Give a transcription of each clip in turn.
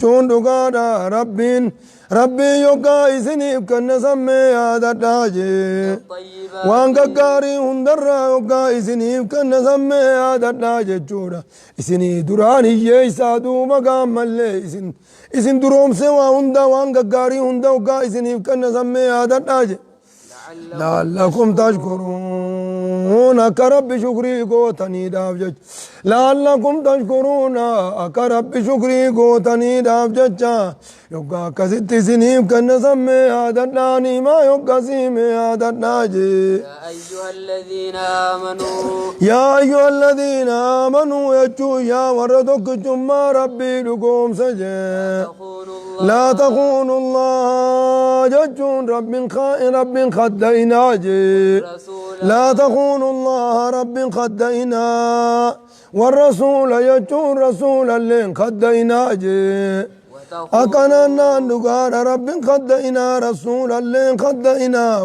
jechuun dhugaadha rabbiin yoggaa isiniif kenna sammee yaadadhaa jee waan gaggaarii hundarraa yoggaa isiniif kenna sammee yaadadhaa jechuudha isinii duraan hiyyeessaa duuba gaammallee isin duroomse waa hunda waan gaggaarii hunda yoggaa isiniif kenna sammee yaadadhaa jee لعلكم تشكرون أكرب شكري قوتني دافجج لعلكم تشكرون أكرب شكري قوتني دافجج يوكا كسيت سنيم كن سمي هذا الناني ما يوكا سيمي هذا الناجي يا أيها الذين آمنوا يجو يا وردك جمع ربي لكم سجي لا تخونوا الله ججون رب خدئنا جي لا تخونوا الله رب خدئنا والرسول يجون رسول اللي خدئنا جي أكننا نقال رب خدئنا رسول اللي خدئنا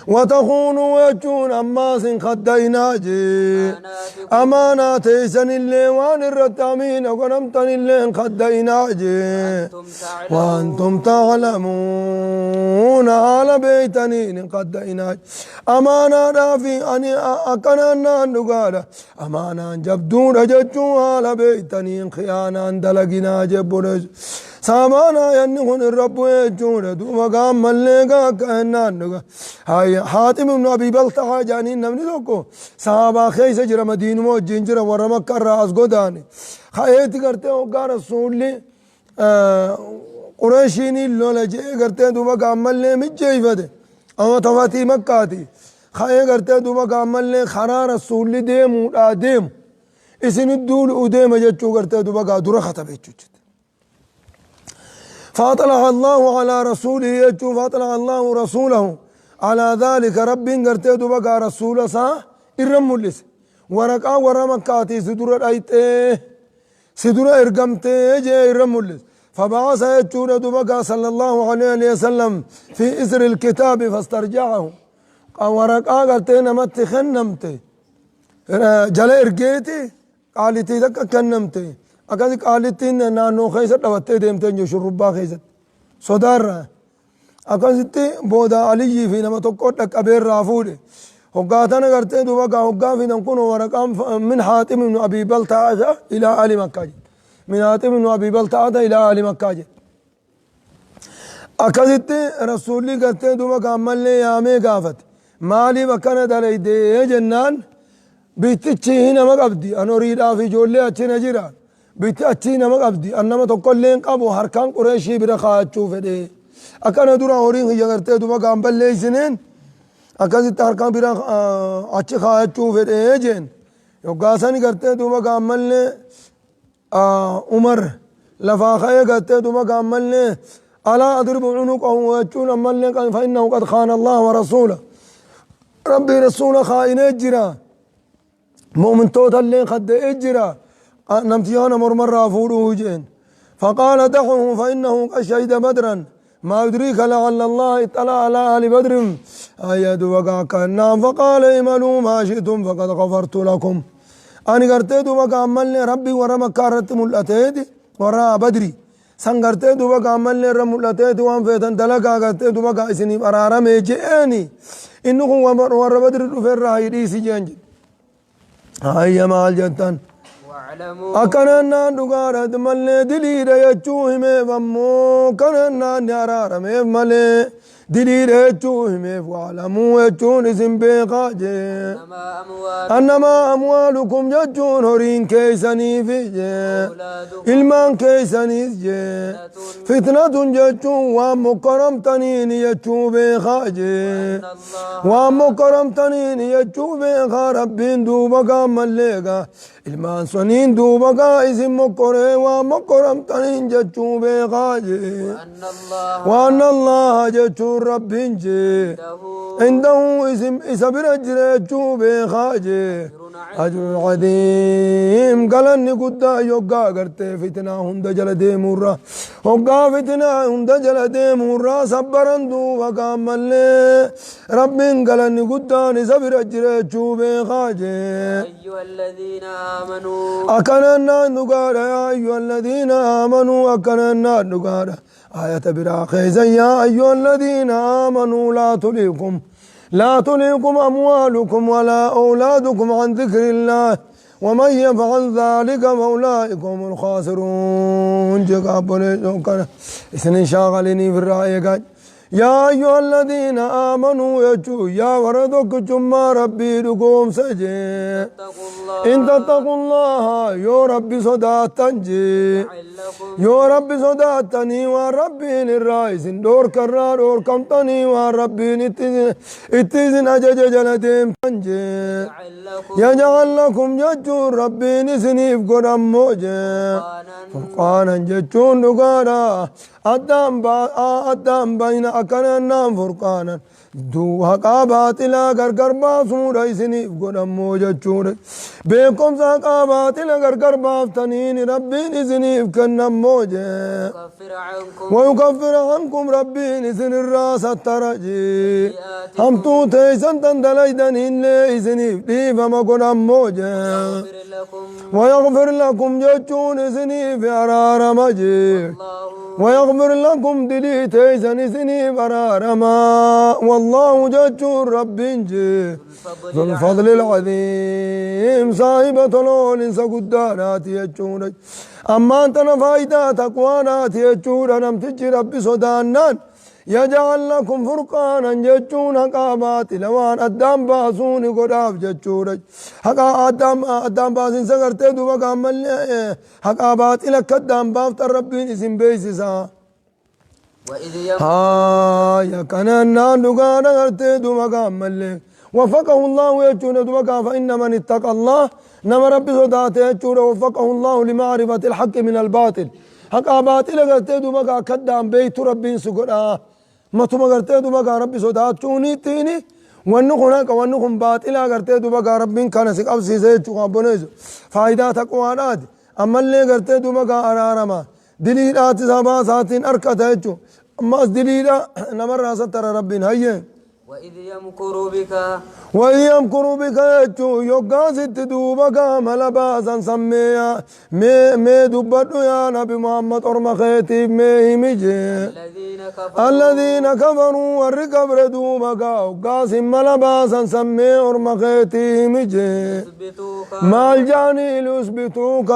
وتخونوا يجون أماس خدئنا جي أمانات سن اللي وان الرتامين وقنمتن اللي خدئنا جي وأنتم تعلمون على بيتنين خدئنا أمانا في أني أكننا نقال أمانا جبدون ججوا على بيتنين خيانا دلقنا جبون سامانا ينهن الرب يجون دوما قام ملقا كأننا نقال هاي حاتم بن أبي بلتعة جانين نمني دوكو صحابة خيسة جرى مدين مو جنجرة ورمك الرأس قداني خايتي کرتے ہو گا رسول لی قریشینی لولا جے کرتے دوبا کامل لے مجھے فدے اما تواتی مکہ تھی خائے کرتے دوبا کامل لے خرا رسول لی دیم اوڑا دیم اسن الدول ادیم جچو کرتے دوبا کا درہ خطب چوچت فاطلع الله على رسوله يجو فاطلع الله رسوله على ذلك رب کرتے دوبا کا رسول سا ارم ملس ورقا ورمکاتی سدور رائتے سدور ارگمتے جے ارم ملس فبعث يجون دوبا صلى الله عليه وسلم في إثر الكتاب فاسترجعه ورقا کرتے نمت خنمتے جل ارگیتی قالتی تک کنمتے اکاسی قالتی نانو خیست دوتے دیمتے جو شربا خیست صدار رہا اکاسیتی بودا علی فی نمتو کوٹک ابیر رافود حقاتنا کرتے دوبا حقا فی نمکن ورقام من حاتم بن ابی بلتعة الى آل مکہ من حاتم بن ابی بلتعة الى آل مکہ اکاسیتی رسولی کرتے دوبا عمل لے یامے گافت مالی وکن دلی دے جنان بیتچی ہی نمک ابدی انوریدہ فی جولے اچھی نجیران بیتی اچھی نمک ابدی انما تکل لین قبو حرکان قریشی برخواہت چوفے دے اکانا دورا ہورین ہی کرتے دوبا عمل لے سنین اکاسیتی حرکان برخ اچھی خواہت چوفے دے جن یوگاسانی کرتے دوبا عمل لے عمر لفاقے کرتے دوبا عمل لے الا اضرب عنقه ويجون عمل لے فإنه قد خان الله ورسوله ربي رسول خائن اجرا مؤمن توتا اللي خد اجرا نمتيانا مرمر فوروه جين فقال دعه فإنه قد شهد بدرا ما يدريك لعل الله اطلع على أهل بدر آيات وقع كالنام فقال اعملوا ما شئتم فقد غفرت لكم أنا قرتيت وقع عملني ربي ورا مكارت ملأتيت ورا بدري سن قرتيت وقع عملني رم ملأتيت وان فيتن دلقا قرتيت وقع اسني برارم جئني إنه ورا بدر في الرأي ديسي جنج هاي مال جنتان أكننا نقارد ملي دليل يجوه ميفمو كننا نرار ميفملي دليل يجوه ميف وعلمو يجون اسم بيقاجي أنما أموالكم يجون هورين كيساني في جي إلمان كيساني جي فتنة يجون ومكرم تنين يجو بيقاجي ومكرم تنين يجو بيقا ربين دوبقا مليقا إلمان سنين دوبقا اسم مكره ومكرم تنين يجو بيقاجي وأن الله يجو ربين جي عنده اسم إسابر أجر يجو بيقاجي أجر عظيم قالني قد يوقع قرتي فتنة هند جلد مرة وقع فتنة هند جلد مرة صبرندو وقامل رب قالني قد نسبر أجر تشوبي خاجي أيها الذين آمنوا أكننا نقال يا أيها الذين آمنوا أكننا نقال آية براخيزا يا أيها الذين آمنوا لا تليكم أموالكم ولا أولادكم عن ذكر الله ومن يفعل ذلك فأولئك هم الخاسرون إسن شاغلني في الرأي يا أيها الذين آمنوا يا وردك جمع ربي لكم سجي إن تتقوا الله يا ربي صداتنجي يا ربي صداتني وربي الرئيس دور كرار دور كمتني وربي اتزن أجج جلدهم تنجي يجعل لكم ججون ربي نسنيف قدام موجي فرقانا ججون دقانا أدام بين أكننا فرقانا دو حقا باطلا غرغر باسو رئيسني قدام موجة چوڑ بيكم ساقا باطلا غرغر بافتنين ربي نسني كنم موجة ويكفر عنكم ربي نسن الراس الترجي هم تو تيسن تندليدن إني إسني فما قدام موجة ويغفر لكم جچون إسني في أرار مجي ويغفر لكم دليتي سنسني برارما والله ججور رب ذو الفضل العظيم صاحبة لون سقدانات يجور أما أنت نفايدة تقوانات يجور نمتج رب صدانان يجعل لكم فرقانا ججون حقابات لوان أدام باسون قداف ججور حقا أدام باسين سقرتي دوبا كامل حقابات لك أدام بافت ربين اسم بيسسا يا كنانا دقانا قرتي دوبا كامل وفقه الله يجون دوبا فإن من اتقى الله نما ربي صداته يجون وفقه الله لمعرفة الحق من الباطل حقابات لقرتي دوبا كدام بيت ربين سقرا ما ثم قرتي دوبا ربي صداتوني تيني ونخنا ونخم باطلا قرتي دوبا ربين كان سك أبسي زيت وابونيز فائدة تقوانات أما اللي قرتي دوبا أرارما دليلات سبا ساتين أركتها يجو أما دليلا نمر ستر ربين هيا وإذ يمكر بك يجو يقاس التدوبك ملباسا سميا مي دبتو يا نبي محمد أرم خيتيب مي مجي الذين كفروا والركبر دوبك وقاس ملباسا سمي أرم خيتيب مجي ما الجاني ليثبتوك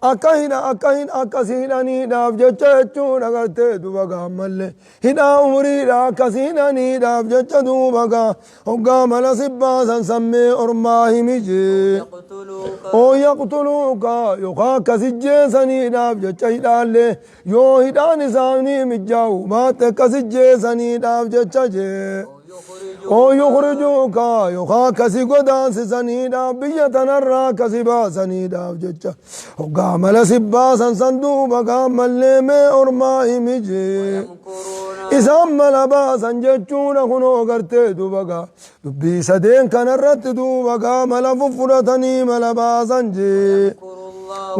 akkasiidhanii dhaaf jecha jechuun agartee dubagaa mallee hidhaa umriidha akkasiidhanii dhaaf jecha dubagaa hoggaa mala sibbaasan sammee ormaa himijee oo yaqtuluuka yookaan akkasijjeesanii dhaaf jecha hidhaallee yoo hidhaan isaanii mijaa'u baatte akkasijjeesanii dhaaf jecha jee oo yukhrijuuka yookaan akkasi godaansisaniidhaaf biyya tanarraa akkasi baasaniidhaaf jecha hoggaa mala sibbaasan san duuba gaammallee mee ormaa himijee isaan mala baasan jechuudha kunoo gartee duubagaa dubbii sadeen kanarratti duubagaa mala fudhatanii mala baasan jee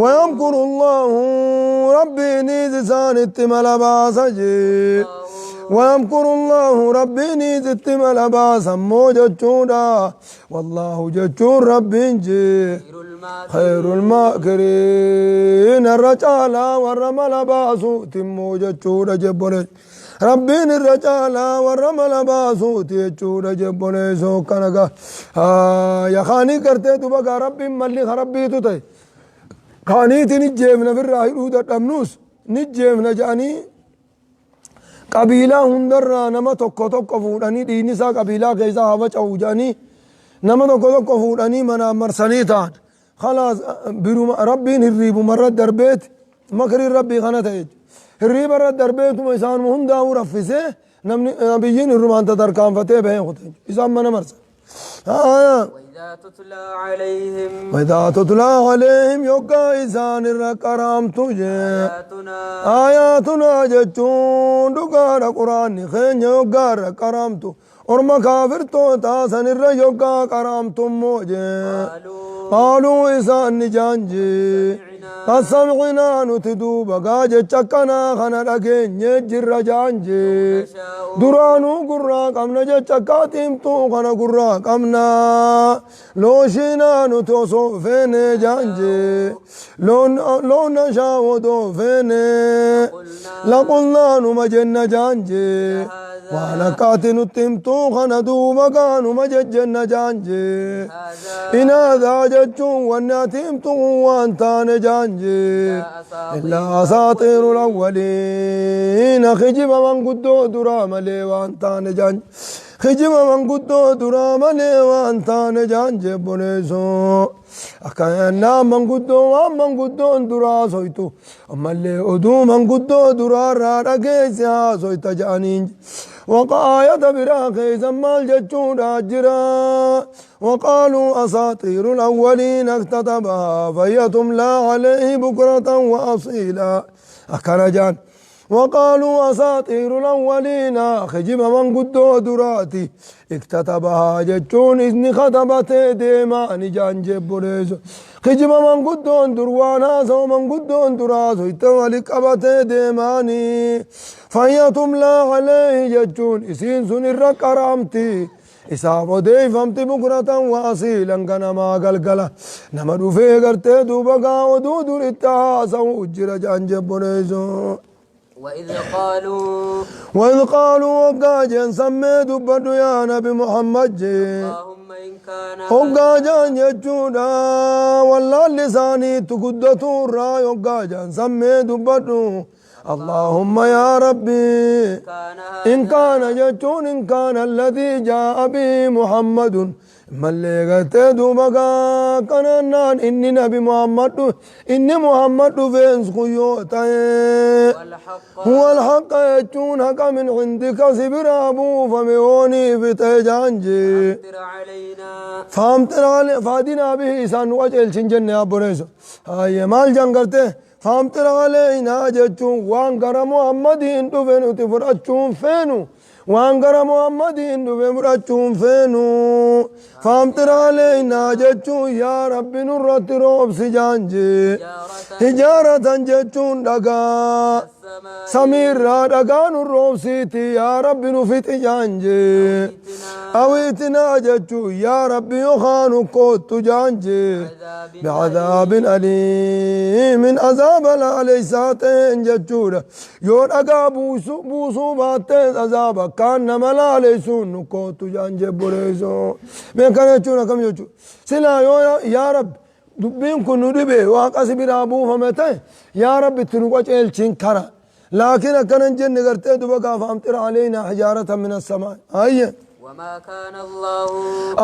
ويمكر الله ربي نيزسان اتمال باسا جي ويمكر الله ربي نيزت مال باسا موجة جودا والله ججور ربي جي خير الماكرين الرجالا والرمال باسو تموجة جودا جبولي ربين الرجالا والرمال باسو تيجودا جبولي سوكانكا يا خاني كرتي تبقى ربي ملي خربي تتي خانيتي نجيمنا في الراهي أمنوس نجيمنا جاني قبيلة هندرا نما توكو توكو فوراني دينيسا قبيلة كيسا هواج أو جاني نما توكو توكو فوراني منا مرساني تان خلاص ربين الريب مرة دربيت مكري ربي خانا تيج الريب مرة دربيت وإسان مهندا ورفسه نبيين الرمان تدركان فتيه بهين خطيج إسان منا مرسان وإذا تتلى عليهم يوكا إسان الرقرام تجي آياتنا جتون دقار قرآن خين يوكا الرقرام تو orma kaafirtoota sanirra yoggaa qaraamtummoo قالوا إسان نجانجي قد سمعنا نتدوبا قاجة چكنا خنا لكين يجر جانجي درانو قراق أمنا جچكاتيم تو خنا قراق أمنا لوشينا نتوصو فين جانجي لون نشاو دو فين لقلنا نمجن جانجي ولكات نتمتو خنا دوبا قانو مججن جانجي إن هذا جتشون والناتمتو وانتان جانجي إلا أساطير الأولين خجب من قدو درام لي وانتان جانجي خجب من قدو درام لي وانتان جانجي بنيسو أكانا من قدو دراسويتو أما اللي أدو من قدو درارا رقيسها سويت جانين وقاية براقي زمال جتشون راجرا وقالوا أساطير الأولين اكتتبها فهي تملى عليه بكرة وأصيلا أكرجان وقالوا أساطير الأولين خجب من قدو دراتي اكتتبها جتشون إذن خطبت ديمان جان جبوليس خجب من قدو دروانا سو من قدو دراسو اتوالك أبت ديماني فهي تملى عليه جتشون إسين سن الرقرامتي إساف وديفمت بكرة وأصيلا كنما قلقلا نما دفي قرتي دوبقا ودودر اتهاسا وجر جان جبوليسو وإذ قالوا وقاجن سميت بدو يا نبي محمد اللهم إن كان وقاجن يجودا والله لساني تقدتو الراي وقاجن سميت بدو اللهم يا ربي إن كان يجون إن كان الذي جاء به محمد ملي قتدو بقى كنان إني نبي محمد إني محمد فينس خيوتا هو الحق يجون حق من عندك سبر أبو فميوني في تجانجي فامتر علي فادنا به إسان وجل شنجن يا بريسو هاي مال جنگرته فامتر علينا جتون وان غرا محمدين دفنو تفرچون فينو وان غرا محمدين دفنو فينو فامتر علينا جتون يا رب نرت روب سجانجي حجارة جتون دقا سمير دقا نروب سيتي يا رب نفت جانجي أويتنا جتون يا رب يخانو كوت جانجي بعذاب أليم من عذاب العليساتين جتون يور دقا بوسو باتين عذاب كان ملا ليسون كوت جانجي بريسو كان يجونا كم يجو سلا يا رب دبين كنو دبي واقع سبير أبو فمتى يا رب تنوقش الشين كرا لكن كان جن قرتي دبقا فامطر علينا حجارة من السماء أيه وما كان الله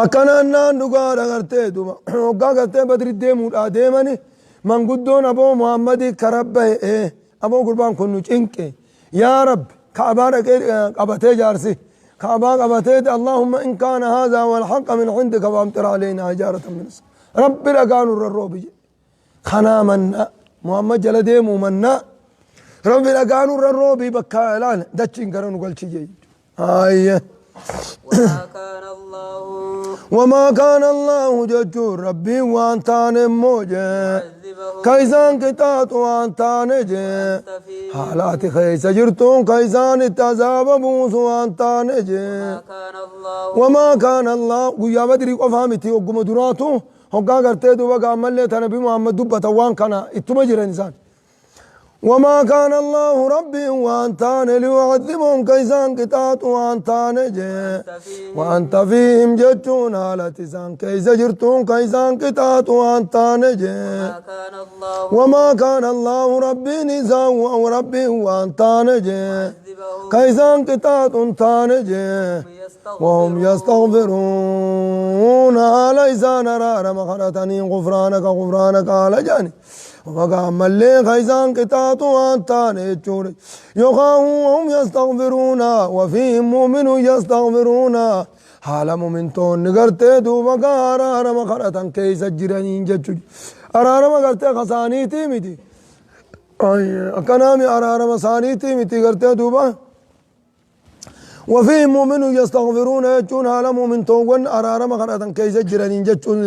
أكان النان دقار قرتي دبا وقا قرتي بدر الديمور آديماني من قدون أبو محمد كربه أبو قربان كنو جنك يا رب كعبارك قبتي جارسي كعباك أبتيت اللهم إن كان هذا والحق من عندك فامطر علينا حجارة من السماء رب لقانوا الروبي خنا منا محمد جلدي منا رب لقانوا الروبي بكالان دتشين كرنو قال شيء هاي وما كان الله ججور ربي وانتان موجه كيسان كتات وانتان جه حالات خيس جرتون كيسان التعذاب بوس وانتان جه وما كان الله ويا بدري قفامتي وقم دراتو هقا قرتي دوبا عمل تنبي محمد دبة وان كان اتمجر انسان وما كان الله ربي وانتان ليعذبهم كيسان كتات وانتان جه وانت فيهم جتون على تسان كيس جرتون كيسان كتات وانتان جه وما كان الله ربي نسان وربي وانتان جه كيسان كتات وانتان جه وهم يستغفرون على إسان رار مخرتني غفرانك على جاني وقام اللي خيزان كتاتو وانتان يجور يخاهم يستغفرون وفيهم مؤمن يستغفرون حال مؤمنتون نغرتي دوبا أرار مخرتن كيس جرانين جتشو أرار مغرتي خسانيتي متي أكنامي أرار مسانيتي متي غرتي دوبا وفي مؤمن يستغفرون يجون على مؤمن توغن أرارما خرطا كيس جرانين جتشون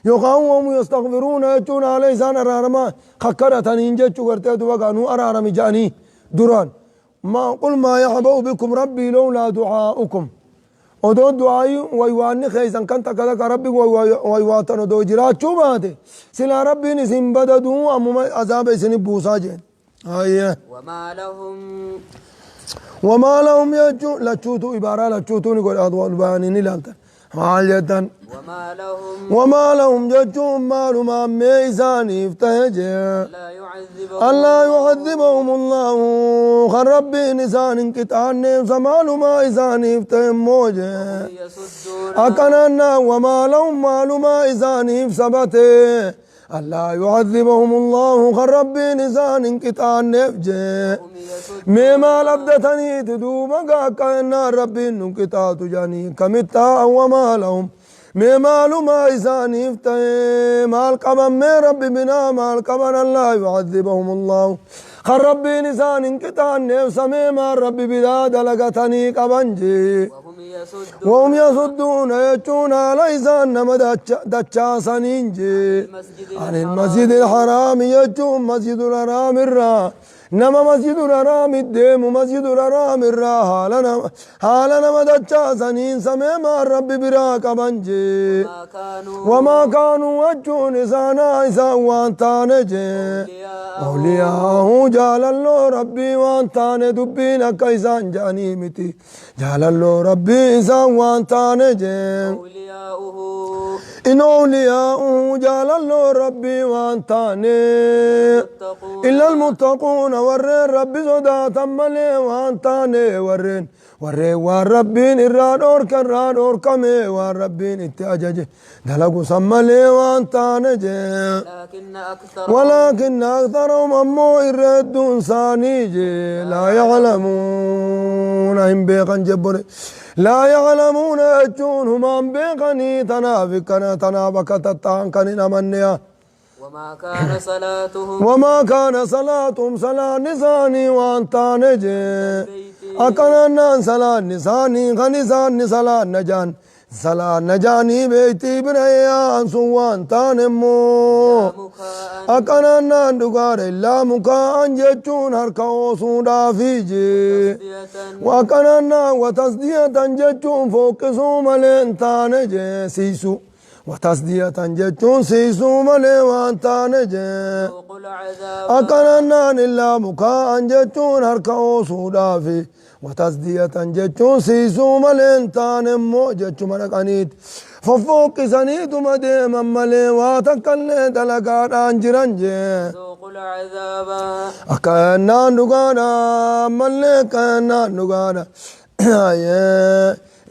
يقاوم يستغفرون يجون على إسان أرارما خكرتنين جتشو قرتي دوغانو أرارم جاني دران ما قل ما يحبو بكم ربي لولا دعاؤكم ودو دعائي ويواني خيسان كانت كذا ربي ويواتن ودو جرات شو باته سلا ربي نسيم بددو أمم عذاب سن بوسا جين وما لهم يجو لا تشوتو عبارة لا تشوتو نقول أدوان باني لانتا حاليتان وما لهم يجو معلوم ميزان يفتهجي ألا يعذبهم الله خربي نسان انقطعن فمعلوم إذان يفتهم موجي أكننا وما لهم معلوم إذان يفسبته ألا يعذبهم الله خربي نسان انقطعن نفجي مما لبدتني تدوما كأن ربي انقطع تجاني كمتا وما لهم مما إذان يفتهم مال قبن من ربي بنا مال قبن الله يعذبهم الله خربي نسان انقطع نفس مما ربي بدا دلقتني قبنجي وهم يصدون يجون على إذان نما دچا سنينجي عن المسجد الحرام يجون مسجد الحرام الرا نما مسجد الحرام الدم مسجد الحرام الرا حالنا ما دچا سنين سمما رب برا قبنجي وما كانوا يجون إسانا إسا وانتانجي أولياء جال الله ربي وانتان دبين كيسان جاني متي جال الله ربي إسا وانتانجي إن أولياؤه جال الله ربي وانتان إلا المتقون ورين ربي صداتا ملي وانتان ورين والربين الراد أوركمي والربين اتأجج دلقوا سملي وانتان ولكن أكثرهم أمو إردون سانيجي لا يعلمون هم بيقن جبري لا يعلمون يجون هم بيقني تنافكتتان كنين أمنيا وما كان صلاتهم صلاة نساني وانتان جي أكننا صلاة نساني خنسان صلاة نجان صلاة نجاني بيتي بنيا أنسو وانتان مو أكننا دقار إلا مكان جتون هركو سودا فيجي وأكننا وتصدية جتون فوق سومالين تانجي سيسو وتصدية جتون سيسو ملي وانتانجي أكننا إلا مكان جتون هركو سودا في وتصدية جتون سيسو ملين تانمو جتو مرقانيت ففوق سنيت مديما ملي واتكالي دلقات انجرانجي أكنا نقانا ملي كنا نقانا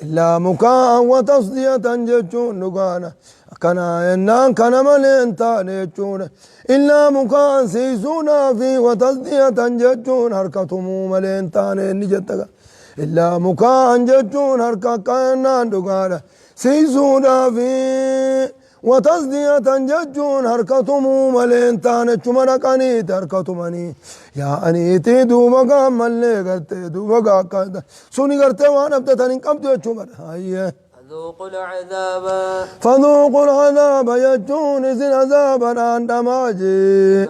إلا مكاء وتصدية جتون نقانا كنا إنان كنا ملين تانيتون إلا مكاء سيسونا في وتصدية جتون هركتمو ملين تاني نجتك إلا مكاء جتون هركا كنا نقانا سيسونا في وتصدية جتون هركتمو ملين تاني چمرقاني تركتمني يا أنيتي دوبقا ملي قرتي دوبقا كده سوني قرتي وانا ابتتنين قبضي چمر هايه فذوقوا العذاب يجون زين عذابا عند ماجي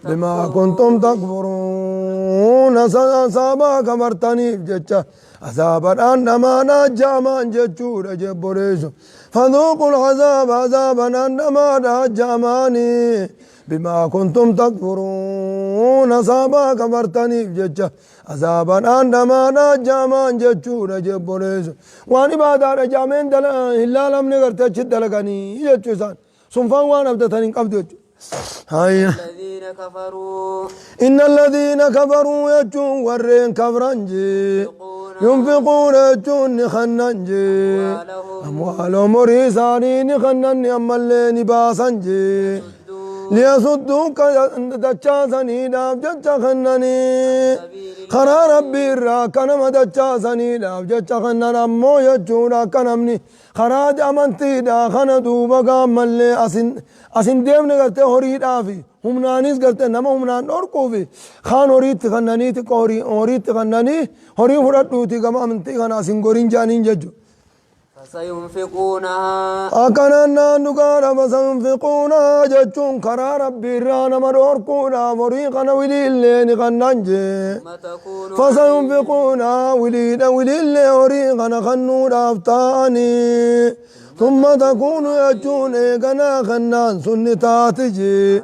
بما كنتم تكفرون سابا كبرتني بجتشا عذابا عند ما نجا من جتشور جبريسو فذوقوا العذاب عذابا عند ما نجا ماني بما كنتم تكفرون سابا كبرتني بجتشا عذابا عندما نجا من جتشور جبريسو واني بعد رجامين دل إلا لم نغرت جد دلغني يجوزان سنفان وان ابدتنين قبض الذين كفروا إن الذين كفروا يجون ورين كفرنجي ينفقون يجون نخننجي أموالهم ريساني نخنن أما اللي نباسنجي ليصدوك دچاسني داف جچا خنني خرا ربي را كنم دچاسني داف جچا خنن امو يجودا كنمني خرا امنتي دا خندو بغا ملي اسن ديمن کرتے ہوري دافي همنانيس کرتے نما همنان اور کوفي خان هوريت خنني ت قوري هوريت خنني هوري فرطوتي كما امنتي خنا سين غورين جانين ججو فسينفقونها أكننا نقال فسينفقونها جتون كرا ربي رانا مرور كونا مريقنا وليلين خننجي فسينفقونها ولينا وليلين مريقنا خنون أفتاني ثم تكون يجون إيقنا خنان سنتاتجي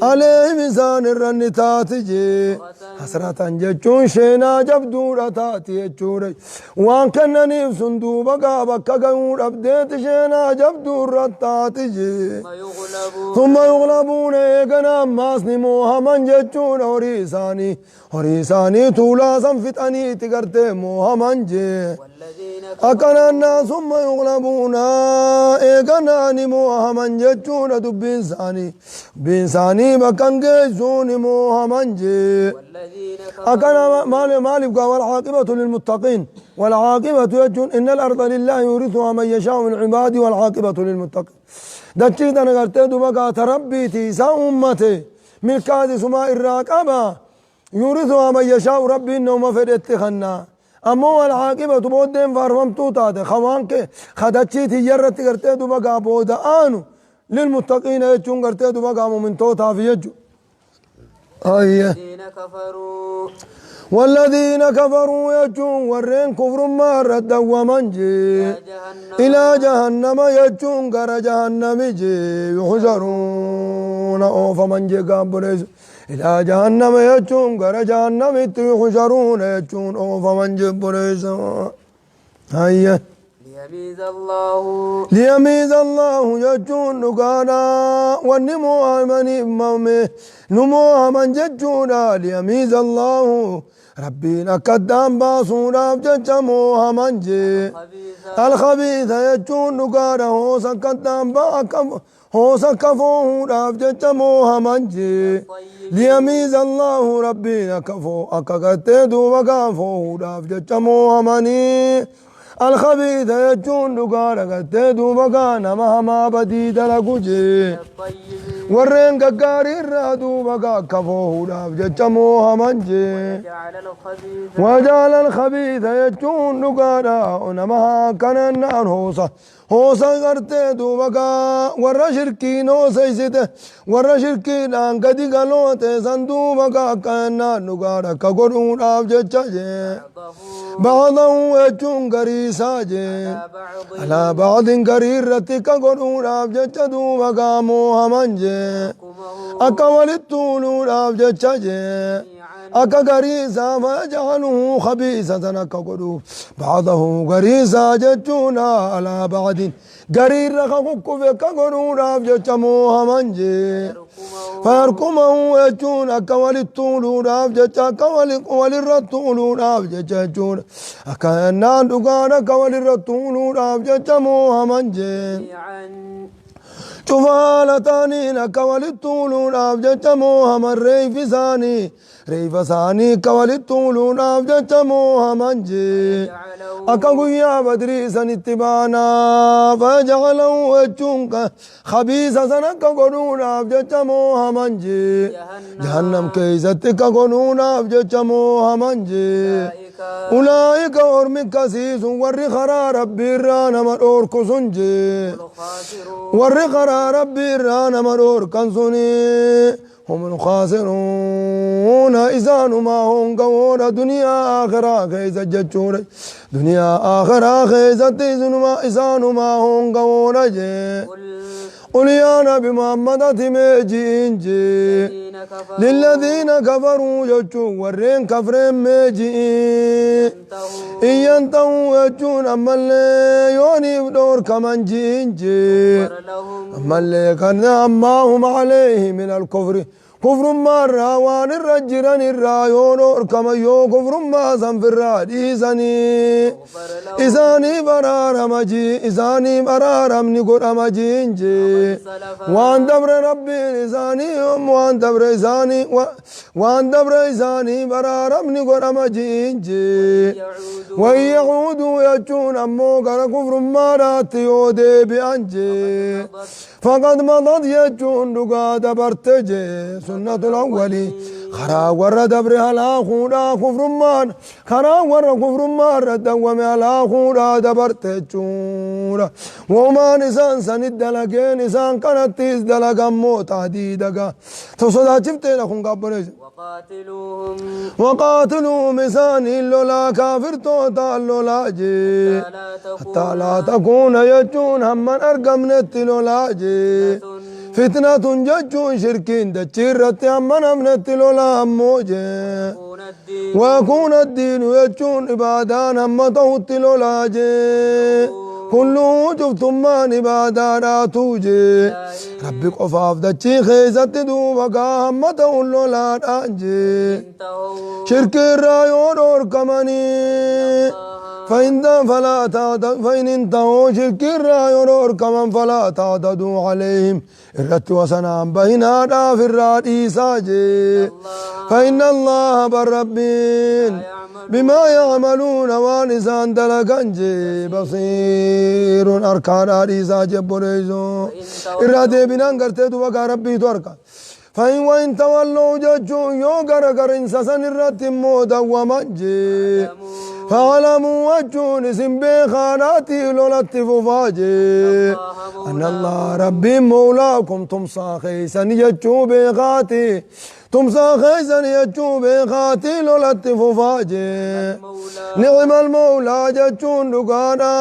عليه ميزان الرنتاتجي حسرة جتون شينا جبدورة تاتي جوري وان كنني صندوق بقى قول أبديت شينا جبدورة تاتجي ثم يغلبون إيقنا ماسني موهمن جتون هريساني طولا سنفتاني تقرتي موهمن جي أكننا ثم يغلبون إيقنا موهمن جتون بإنساني بكن جيزون موهمن جي أكنا مالك والعاقبة للمتقين والعاقبة يجون إن الأرض لله يورثها من يشاء من عبادي والعاقبة للمتقين دچيت أنا قرتي دبقى تربي تيسا أمتي ملكاتي سماء الراقبة يورثها من يشاء ربي إنه ما فدت خنا أما العاقبة بودين فارممتو تاتي خوانك خدچيت يرت قرتي دبقى بودا آنو للمتقين يجون قرتي دبقى مؤمن توتا في يجو والذين كفروا يجون ورين كفر ما رد ومنجي إلى جهنم يجون كر جهنم جي يحشرون أوف منجي قابريز إلى جهنم يجون كر جهنم يحشرون يجون أوف منجي بريز هيا ليميز الله يجون نقانا ونمو آمني مامي نمو آمن ججونا ليميز الله ربنا قدام باسونا بججمو آمن جي الخبيث يجون نقانا هوسا قدام باكم هوسا كفوه بججمو آمن جي ليميز الله ربنا كفو أكاكتدو وكافوه بججمو آمني الخبيث يجون دقارة قتدو بقانا مهما بديد لقجي ورين قاري الرادو بقا كفوه داف جتموها منجي وجعل الخبيث يجون دقارة ونمها كان النار هوسا قرتدو بقا ورى شركين وسيسته ورى شركين قدي قلوته سندو بقا كان النار دقارة كقرون داف جتجي بعضه يجون قريساجي على بعض قرير رتك قرون داف جتدو بقا موها منجي أكا ولدتولو داف جتجي أكا قريسا فيجعله خبيثة أكا قدو بعضه قريسا جتونا على بعض قرير رخوك فيك قدو داف جتموها منجي فيركمه يجون أكا ولدتولو داف جتا أكا ولدتولو داف جتجون أكا ينان دقان أكا ولدتولو داف جتموها منجي شفالتاني كوالتولو ناف جتموها من ريف ثاني كوالتولو ناف جتموها منجي أكاقيا بدري سنتبانا فجعلوا وجونك خبيثة سنكا قنونا بجتموها منجي جهنم كيزتك قنونا بجتموها منجي أولئك أرمك سيس ورّي خرا ربي رانا مرور كسنجي ورّي خرا ربي رانا مرور كنسني هم الخاسرون إذا ما هم قونا دنيا آخرة خيزة جتشوري دنيا آخرة خيزة تيزنما إذا ما هم قونا جي قل يا نبي محمد تميجي للذين كفروا يجون ورين كفرين ميجي إن ينتهوا يجون أما اللي يوني بدور كمان جينجي أما اللي كان أماهم عليه من الكفر كفر مرة وان الرجران الرايون كما يو كفر ما سنفر إذاني برار مجي إذاني برار مني قر مجينجي وان دبر ربي لساني وان دبر لساني وان دبر لساني برا ربني قرم جينجي وان يعودوا يجون أمو قرى كفر مارات يودي بأنجي فقد مضت يجون لقا دبرتجي سنة الأولي خرا ور دبر هلا خودا كفر مان خرا ور كفر مان ردوم هلا خودا دبرتجون وما نسان سند دلقين نسان كانت تيز دلقا موت عديدقا تصدى شفتين أخون قبريز وقاتلوهم إساني اللولا كافر توتا اللولا جي حتى لا تكون يجون همّن أرقم نت اللولا جي فتنة ججون شركين دجيرت همّن أمنت اللولا هموجي ويكون الدين يجون إبادان هم توت اللولا جي كلو جفتم ما نبادا توجي ربي قفاف دچي خيزت دوبقا همتا اللولاد انجي شرك الرايون وركمني فإن انتهوا شرك الرايون وركمن فلا تعتدوا عليهم الرت وسنام بهنا في الرادي ساجي فإن الله بالربين بما يعملون وانسان دلقنجي بصير أركان عريسا جبريزو إرادة بنان قرتي دوبا ربي توركا فإن وإن تولوا ججون يو غرغر انسسن الرتم مودا ومنجي فعلموا وجون اسم بخاناتي لولتف فاجي أن الله ربي مولاكم تمصا خيسا يجو بخاتي تمسا خيزن يجو بخاتي لولتف فاجي نعم المولى ججون نقادا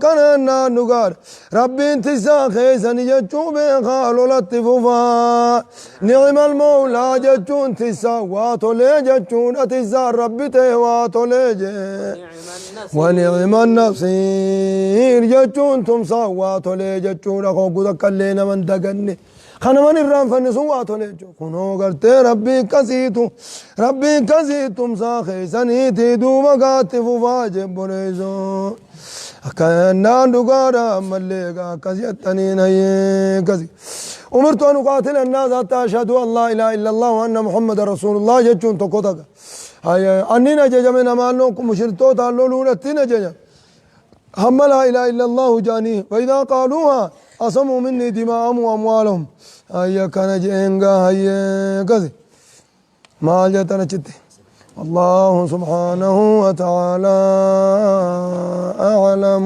كننا نقاد ربي انتسا خيزن يجو بخا لولتف فا نعم المولى ججون تسا واتولي ججون اتسا ربي تهواتولي ونعم النصير ججون تمسا واتولي ججون اخو قدك اللينا من دقني خانا من الرام فنسوا واتولي كنو قرتي ربي كسيتم ساخي سنيتي دوما قاتف فاجب بريزو أكانا دقارا مليقا كسيتنين هي كسي أمرت أن أقاتل الناس حتى أشهدوا أن لا إله إلا الله وأن محمد رسول الله جتشون تقوتك هاي أنينا ججمنا مالنوكم مشرتو تعالوا لولتين ججم هم لا إله إلا الله جانيه وإذا قالوها أصموا مني دماءهم وأموالهم هيا كان جينغا هيا كذي ما جاتنا جتي الله سبحانه وتعالى أعلم